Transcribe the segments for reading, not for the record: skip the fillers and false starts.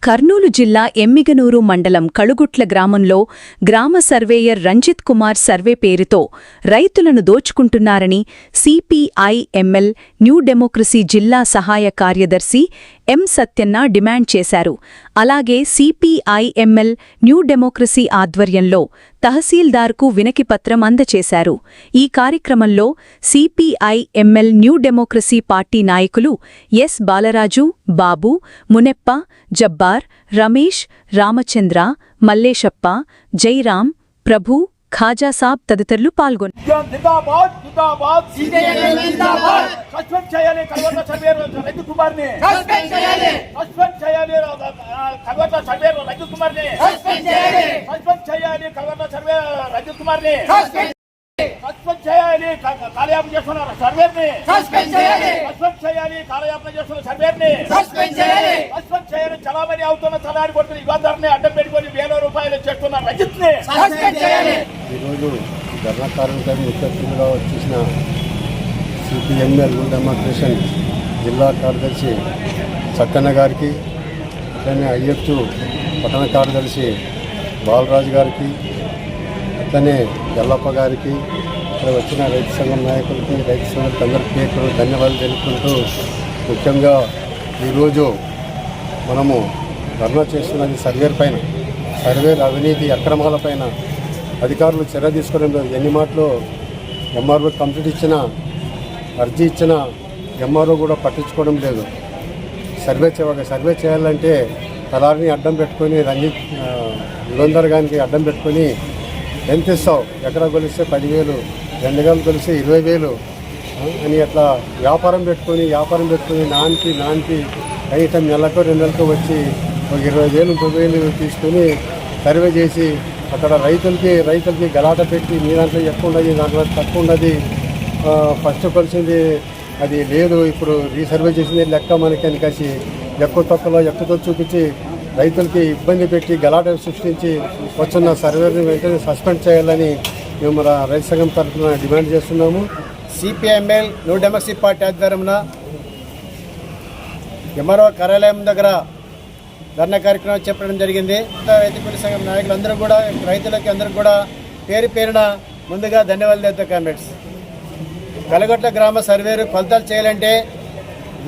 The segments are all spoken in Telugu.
కర్నూలు జిల్లా ఎమ్మిగనూరు మండలం కళుగుట్ల గ్రామంలో గ్రామ సర్వేయర్ రంజిత్ కుమార్ సర్వే పేరుతో రైతులను దోచుకుంటున్నారని సిపిఐ-ఎంఎల్ న్యూ డెమోక్రసీ జిల్లా సహాయ కార్యదర్శి ఎం సత్యన్న డిమాండ్ చేశారు. అలాగే సిపిఐ-ఎంఎల్ న్యూ డెమోక్రసీ ఆధ్వర్యంలో తహసీల్దార్కు వినతిపత్రం అందచేశారు. ఈ కార్యక్రమంలో సిపిఐ-ఎంఎల్ న్యూ డెమోక్రసీ పార్టీ నాయకులు ఎస్ బాలరాజు, బాబు, మునెప్ప, జబ్బార్, రమేష్, రామచంద్ర, మల్లేశప్ప, జైరాం, ప్రభు, ఖాజాసాబ్ తదితరులు పాల్గొన్నారు. సస్పెండ్ చేయాలి, కాలయాపన చేస్తున్నారు సర్వేర్ని సస్పెండ్ చేయాలి, సస్పెండ్ చేయాలి, కాలయాపన చేస్తున్న సర్వేర్ని సస్పెండ్ చేయాలి, సస్పెండ్ చేయాలి. చలామణి అవుతున్న చలాని కొడుతున్న యువతని అడ్డం పెట్టుకొని వేల రూపాయలు చేస్తున్న రజిత్ని సస్పెండ్ చేయాలి. ఈరోజు ధర్నా కార్మికులకు ముఖ్య అతిథిగా వచ్చేసిన సిపిఎంఎల్ న్యూ డెమోక్రసీ జిల్లా కార్యదర్శి సక్కన్న గారికి, అట్లనే ఐఎఫ్యు పట్టణ కార్యదర్శి బాలరాజు గారికి, అట్లనే ఎల్లప్ప గారికి, ఇక్కడ వచ్చిన రైతు సంఘం నాయకులకి, రైతు సంఘం అందరికీ ధన్యవాదాలు తెలుపుకుంటూ, ముఖ్యంగా ఈరోజు మనము ధర్నా చేస్తున్నది సర్వేర్ పైన, సర్వేర్ అవినీతి అక్రమాల పైన అధికారులు చర్య తీసుకోవడం లేదు. ఎన్ని మాటలు ఎంఆర్ఓ కంప్లీట్ ఇచ్చిన, అర్జీ ఇచ్చిన ఎంఆర్ఓ కూడా పట్టించుకోవడం లేదు. సర్వే చేయాలంటే తలారిని అడ్డం పెట్టుకొని, రంజిత్ యుగంధర్ గారికి అడ్డం పెట్టుకొని ఎంత ఇస్తావు, ఎకరా కొలిస్తే 10,000, 2 ఎకరాలు కొలిస్తే 20,000 అని అట్లా వ్యాపారం పెట్టుకొని నాన్పి కనీసం నెలకు 2 నెలలకు వచ్చి ఒక 20,000, 30,000 తీసుకొని సర్వే చేసి అక్కడ రైతులకి గలాట పెట్టి మీ దాంట్లో ఎక్కువ ఉన్నది, దాంట్లో తక్కువ ఉన్నది, ఫస్ట్ కొలిసింది అది లేదు, ఇప్పుడు రీసర్వే చేసింది లెక్క మనకి అని కలిసి ఎక్కువతో చూపించి రైతులకి ఇబ్బంది పెట్టి గలాట సృష్టించి వస్తున్న సర్వేని వెంటనే సస్పెండ్ చేయాలని మేము మన రైతు సంఘం తరఫున డిమాండ్ చేస్తున్నాము. సిపిఎంఎల్ న్యూ డెమోక్రసీ పార్టీ ఆధ్వర్యంలో ఎంఆర్ఓ కార్యాలయం దగ్గర ధర్నా కార్యక్రమం చెప్పడం జరిగింది. రైతు కూలీ సంఘం నాయకులందరూ కూడా, రైతులకి అందరూ కూడా పేరున ముందుగా ధన్యవాదాలు తెలుపుతా. కామ్రేడ్స్, కలగొట్ల గ్రామ సర్వేరు కొలతలు చేయాలంటే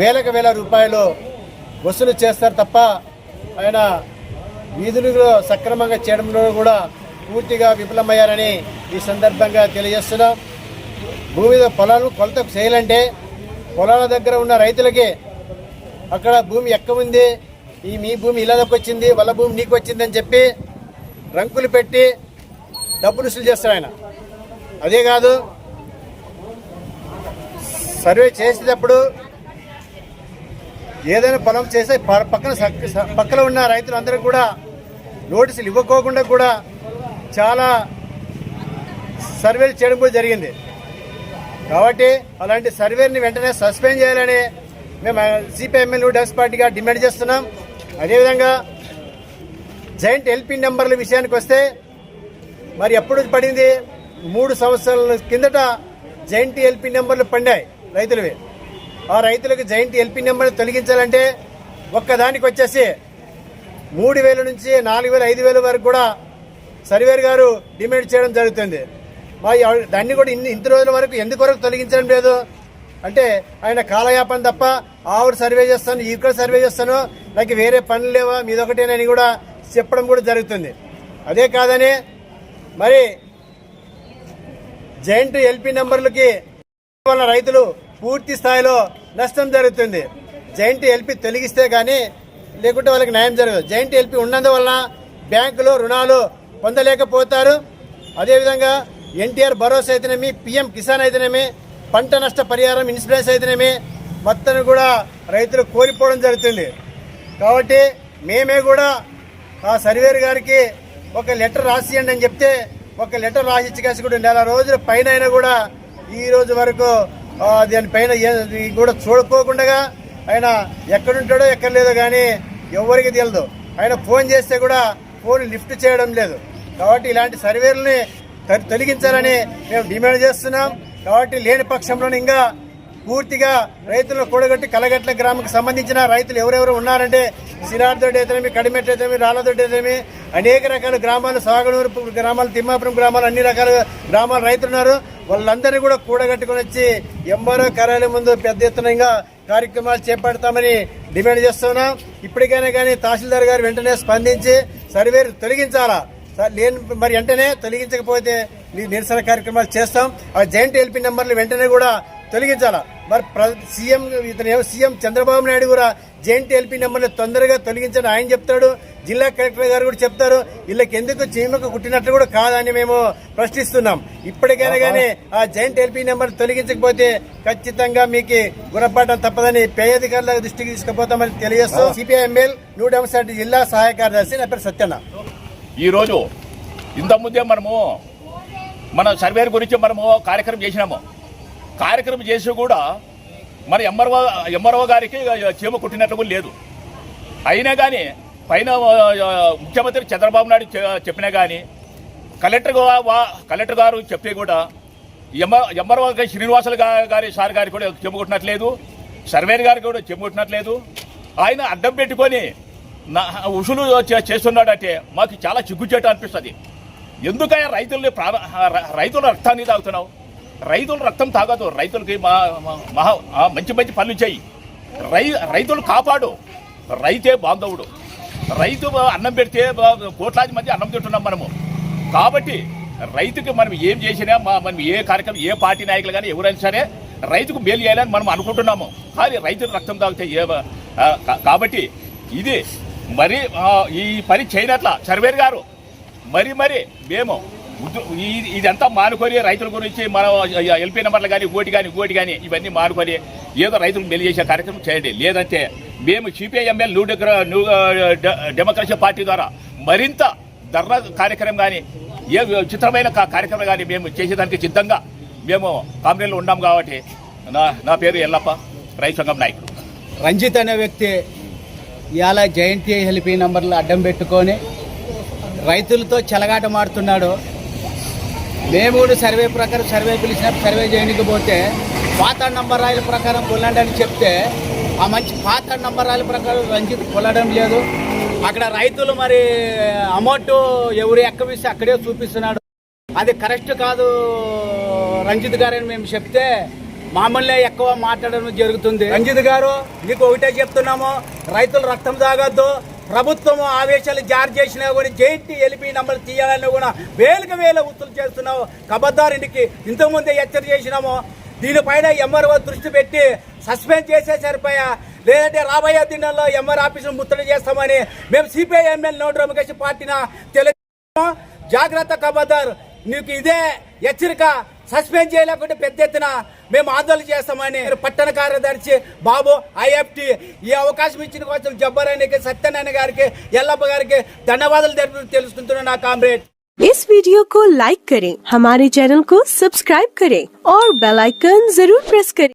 వేల రూపాయలు వసూలు చేస్తారు తప్ప ఆయన వీధులలో సక్రమంగా చేయడంలో కూడా పూర్తిగా విఫలమయ్యారని ఈ సందర్భంగా తెలియజేస్తున్నాం. భూమి పొలాలను కొలత చేయాలంటే పొలాల దగ్గర ఉన్న రైతులకి అక్కడ భూమి ఎక్కువ ఉంది, మీ భూమి ఇలాదకు వచ్చింది, వాళ్ళ భూమి నీకు వచ్చిందని చెప్పి రంకులు పెట్టి డబ్బులు వసూలు చేస్తాడు ఆయన. అదే కాదు, సర్వే చేసేటప్పుడు ఏదైనా పొలం చేస్తే పక్కన ఉన్న రైతులందరూ కూడా నోటీసులు ఇవ్వకోకుండా కూడా చాలా సర్వేలు చేయడం కూడా జరిగింది. కాబట్టి అలాంటి సర్వేని వెంటనే సస్పెండ్ చేయాలని మేము సిపిఎంఎల్ న్యూ డెమోక్రసీ పార్టీగా డిమాండ్ చేస్తున్నాం. అదేవిధంగా జాయింట్ ఎల్పీ నెంబర్ల విషయానికి వస్తే మరి ఎప్పుడు పడింది, 3 సంవత్సరాల కిందట జాయింట్ ఎల్పీ నెంబర్లు పడినాయి రైతులవి. ఆ రైతులకు జాయింట్ ఎల్పీ నెంబర్ తొలగించాలంటే ఒక్కదానికి వచ్చేసి 3,000 నుంచి 4,000, 5,000 వరకు కూడా సర్వేర్ గారు డిమాండ్ చేయడం జరుగుతుంది. దాన్ని కూడా ఇంత రోజుల వరకు ఎందుకొరకు తొలగించడం లేదు అంటే ఆయన కాలయాపన తప్ప ఆవిడ సర్వే చేస్తాను, ఇక్కడ సర్వే చేస్తాను, నాకు వేరే పనులు లేవా మీదొకటేనని కూడా చెప్పడం కూడా జరుగుతుంది. అదే కాదని మరి జాయింట్ ఎల్పీ నెంబర్లకి వల్ల రైతులు పూర్తి స్థాయిలో నష్టం జరుగుతుంది. జాయింట్ ఎల్పీ తొలగిస్తే కానీ లేకుంటే వాళ్ళకి న్యాయం జరగదు. జాయింట్ ఎల్పీ ఉన్నందువలన బ్యాంకులో రుణాలు పొందలేకపోతారు. అదేవిధంగా ఎన్టీఆర్ భరోసా అయితేనేమి, పిఎం కిసాన్ అయితేనేమి, పంట నష్ట పరిహారం ఇన్సూరెన్స్ అయితేనేమి మొత్తం కూడా రైతులు కోల్పోవడం జరుగుతుంది. కాబట్టి మేమే కూడా ఆ సర్వేర్ గారికి ఒక లెటర్ రాసియండి అని చెప్తే ఒక లెటర్ రాసిచ్చి కాసి కూడా 4 రోజుల పైన అయినా కూడా ఈ రోజు వరకు దానిపైన కూడా చూడకోకుండా ఆయన ఎక్కడుంటాడో ఎక్కడ లేదో కానీ ఎవరికి తెలియదు. ఆయన ఫోన్ చేస్తే కూడా ఫోన్ లిఫ్ట్ చేయడం లేదు. కాబట్టి ఇలాంటి సర్వేలని తొలగించాలని మేము డిమాండ్ చేస్తున్నాం. కాబట్టి లేని పక్షంలో ఇంకా పూర్తిగా రైతులను కూడగట్టి కలగట్ల గ్రామానికి సంబంధించిన రైతులు ఎవరెవరు ఉన్నారంటే సిరార్దొడ్డి అయితేనేమి, కడిమెట్ అయితేనేమి, రాళ్ళదొడ్డి అయితేనేమి, అనేక రకాల గ్రామాలు, సాగనూరు గ్రామాలు, తిమ్మాపురం గ్రామాలు, అన్ని రకాల గ్రామాల రైతులు ఉన్నారు. వాళ్ళందరినీ కూడా కూడగట్టుకుని వచ్చి ఎంఆర్ఓ కార్యాలయం ముందు పెద్ద ఎత్తున ఇంకా కార్యక్రమాలు చేపడతామని డిమాండ్ చేస్తున్నాం. ఇప్పటికైనా కానీ తహసీల్దార్ గారు వెంటనే స్పందించి సర్వేరు తొలగించాలా, మరి వెంటనే తొలగించకపోతే నిరసన కార్యక్రమాలు చేస్తాం. ఆ జాయింట్ ఎల్పీ నెంబర్లు వెంటనే కూడా తొలగించాలా. మరి సీఎం చంద్రబాబు నాయుడు కూడా జాయింట్ ఎల్పీ నెంబర్లు తొందరగా తొలగించని ఆయన చెప్తాడు, జిల్లా కలెక్టర్ గారు కూడా చెప్తారు. వీళ్ళకి ఎందుకు చీమకు కుట్టినట్లు కూడా కాదని మేము ప్రశ్నిస్తున్నాం. ఇప్పటికైనా కానీ ఆ జాయింట్ ఎల్పీ నెంబర్ తొలగించకపోతే ఖచ్చితంగా మీకు గుణపాఠం తప్పదని పై అధికారుల దృష్టికి తీసుకుపోతామని తెలియజేస్తాం. సిపిఐఎంఎల్ న్యూ డెమోక్రటిక్ జిల్లా సహాయ కార్యదర్శి నా పేరు సత్యన్న. ఈరోజు ఇంతకుముందే మన సర్వేర్ గురించి కార్యక్రమం చేసినాము. కార్యక్రమం చేసి కూడా మన ఎంఆర్ఓ గారికి చీమ కుట్టినట్లు కూడా లేదు. అయినా కానీ పైన ముఖ్యమంత్రి చంద్రబాబు నాయుడు చెప్పినా కానీ కలెక్టర్ గారు చెప్తే కూడా ఎంఆర్ఓ శ్రీనివాసులు గారి సార్ గారికి కూడా చీమ కుట్టినట్లేదు, సర్వేర్ గారికి కూడా చీమ కుట్టినట్లేదు. ఆయన అడ్డం పెట్టుకొని ఉసులు చేస్తున్నాడంటే మాకు చాలా చిగ్గుచేట అనిపిస్తుంది. ఎందుకయ్యా రైతుల రక్తాన్ని తాగుతున్నావు? రైతుల రక్తం తాగదు. రైతులకి మంచి మంచి పనులు చేయి, రైతులు కాపాడు. రైతే బాంధవుడు. రైతు అన్నం పెడితే కోట్లాది మంది అన్నం తింటున్నాం మనము. కాబట్టి రైతుకి మనం ఏం చేసినా మనం ఏ కార్యక్రమం, ఏ పార్టీ నాయకులు కానీ ఎవరైనా సరే రైతుకు మేలు చేయాలని మనం అనుకుంటున్నాము. కానీ రైతులు రక్తం తాగితే కాబట్టి ఇది మరి ఈ పని చేయనట్ల సర్వేర్ గారు మరి మేము ఇదంతా మానుకొని రైతుల గురించి మనం ఎల్పీ నెంబర్లు కానీ ఇంకోటి కానీ ఇవన్నీ మానుకొని ఏదో రైతులకు మేలు చేసే కార్యక్రమం చేయండి. లేదంటే మేము సిపిఐఎంఎల్ న్యూ డెమోక్రసీ పార్టీ ద్వారా మరింత ధర్నా కార్యక్రమం కానీ ఏ చిత్రమైన కార్యక్రమం కానీ మేము చేసేదానికి సిద్ధంగా మేము కాంగ్రెస్లో ఉన్నాం. కాబట్టి నా పేరు ఎల్లప్ప, రైతు సంఘం నాయకుడు. రంజిత్ అనే వ్యక్తి ఇవాళ జాయింట్ ఎల్పీ నంబర్లు అడ్డం పెట్టుకొని రైతులతో చెలగాట మాడుతున్నాడు. మేము కూడా సర్వే ప్రకారం సర్వే పిలిచినప్పుడు సర్వే చేయకపోతే పాత నంబర్ రాయల ప్రకారం కొల్లండి అని చెప్తే ఆ మంచి పాత నంబర్ రాయల ప్రకారం రంజిత్ కొల్లడం లేదు. అక్కడ రైతులు మరి అమౌంట్ ఎవరు ఎక్కవిస్తే అక్కడే చూపిస్తున్నాడు. అది కరెక్ట్ కాదు రంజిత్ గారని మేము చెప్తే మామూలుగా ఎక్కువ మాట్లాడడం జరుగుతుంది. రంజిత్ గారు మీకు ఒకటే చెప్తున్నాము, రైతులు రక్తం తాగొద్దు. ప్రభుత్వం ఆవేశాలు జారీ చేసినా కూడా జాయింట్ ఎల్పీ నంబర్ తీయాలని కూడా వేల ఉత్తులు చేస్తున్నావు. కబద్దారింటికి ఇంతకుముందే హెచ్చరిక చేసినాము. దీనిపైన ఎంఆర్ఓ దృష్టి పెట్టి సస్పెండ్ చేసే సరిపోయా, లేదంటే రాబోయే దినాల్లో ఎంఆర్ ఆఫీసును ముట్టడి చేస్తామని మేము సిపిఐఎంఎల్ న్యూ డెమోక్రసీ పార్టీని తెలియజేస్తాము. జాగ్రత్త కబద్దార్, నీకు ఇదే హెచ్చరిక. సస్పెండ్ చేయలేకుంటే పెద్ద ఎత్తున మేము ఆందోళన చేస్తామని పట్టణ కార్యదర్శి బాబు ఐఎఫ్టీ ఈ అవకాశం ఇచ్చిన కోసం జబ్బరానికి, సత్యనారాయణ గారికి, ఎల్లప్ప గారికి ధన్యవాదాలు తెలుసుకుంటున్నా నా కామ్రేడ్. इस वीडियो को लाइक करें, हमारे चैनल को सब्सक्राइब करें और बेल आइकन जरूर प्रेस करें।